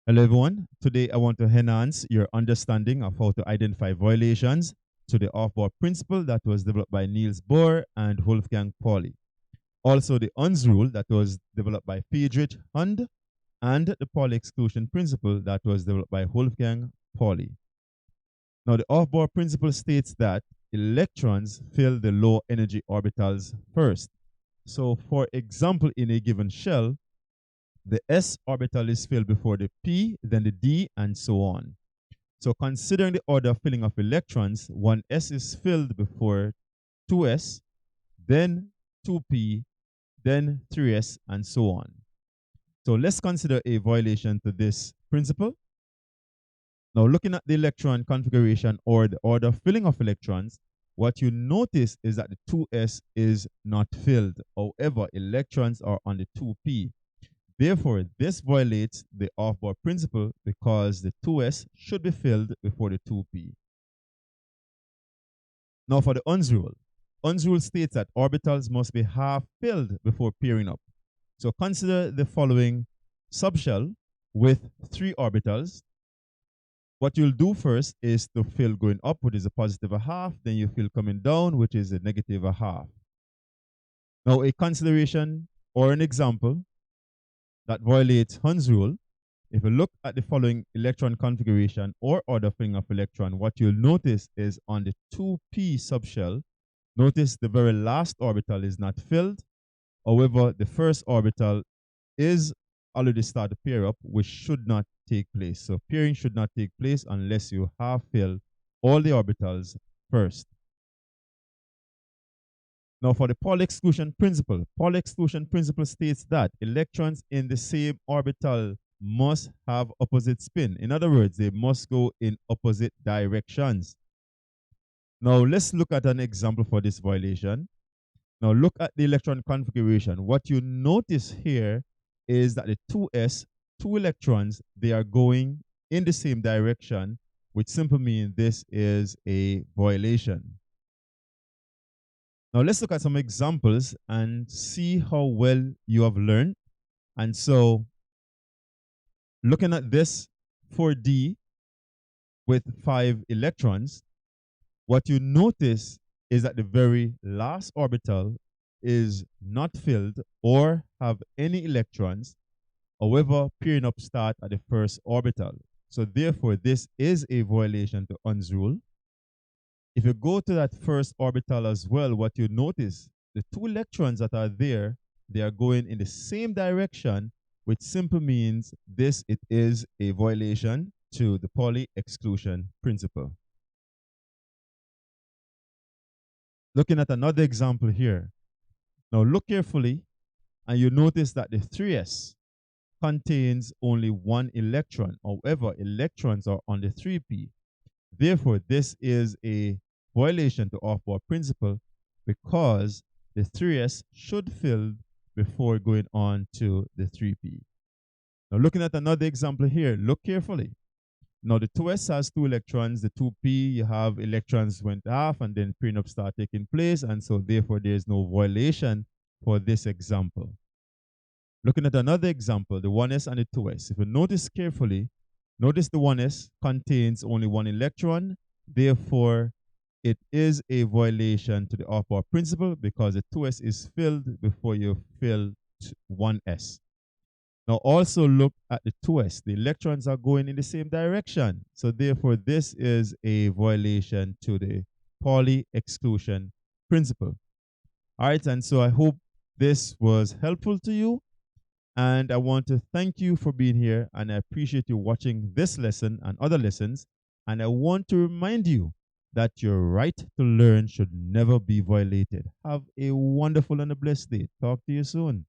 Hello, everyone. Today, I want to enhance your understanding of how to identify violations to the Aufbau Principle that was developed by Niels Bohr and Wolfgang Pauli. Also, the Hunds rule that was developed by Friedrich Hund, and the Pauli Exclusion Principle that was developed by Wolfgang Pauli. Now, the Aufbau Principle states that electrons fill the low energy orbitals first. So, for example, in a given shell, the s orbital is filled before the p, then the d, and so on. So considering the order of filling of electrons, 1s is filled before 2s, then 2p, then 3s, and so on. So let's consider a violation to this principle. Now, looking at the electron configuration or the order of filling of electrons, what you notice is that the 2s is not filled. However, electrons are on the 2p. Therefore, this violates the Aufbau principle because the 2s should be filled before the 2p. Now for the Hund's rule. Hund's rule states that orbitals must be half filled before pairing up. So consider the following subshell with 3 orbitals. What you'll do first is to fill going up, which is a positive a half, then you fill coming down, which is a negative a half. Now a consideration or an example that violates Hund's rule. If you look at the following electron configuration or order filling of electron, what you'll notice is on the 2p subshell, notice the very last orbital is not filled. However, the first orbital is already started to pair up, which should not take place. So pairing should not take place unless you have filled all the orbitals first. Now for the Pauli exclusion principle states that electrons in the same orbital must have opposite spin. In other words, they must go in opposite directions. Now let's look at an example for this violation. Now look at the electron configuration. What you notice here is that the 2s, 2 electrons, they are going in the same direction, which simply means this is a violation. Now let's look at some examples and see how well you have learned. And so looking at this 4D with 5 electrons, what you notice is that the very last orbital is not filled or have any electrons. However, pairing up start at the first orbital. So therefore, this is a violation to Hund's rule. If you go to that first orbital as well, what you notice, the 2 electrons that are there, they are going in the same direction, which simply means it is a violation to the Pauli exclusion principle. Looking at another example here. Now look carefully and you notice that the 3s contains only 1 electron. However, electrons are on the 3p. Therefore, this is a violation to Aufbau principle because the 3s should fill before going on to the 3p. Now looking at another example here, look carefully. Now the 2s has 2 electrons, the 2p, you have electrons went half and then pairing up start taking place, and so therefore there is no violation for this example. Looking at another example, the 1s and the 2s. If you notice carefully, notice the 1s contains only 1 electron, therefore it is a violation to the Aufbau principle because the 2s is filled before you fill 1s. Now also look at the 2s. The electrons are going in the same direction. So therefore this is a violation to the Pauli exclusion principle. All right, and so I hope this was helpful to you. And I want to thank you for being here, and I appreciate you watching this lesson and other lessons. And I want to remind you that your right to learn should never be violated. Have a wonderful and a blessed day. Talk to you soon.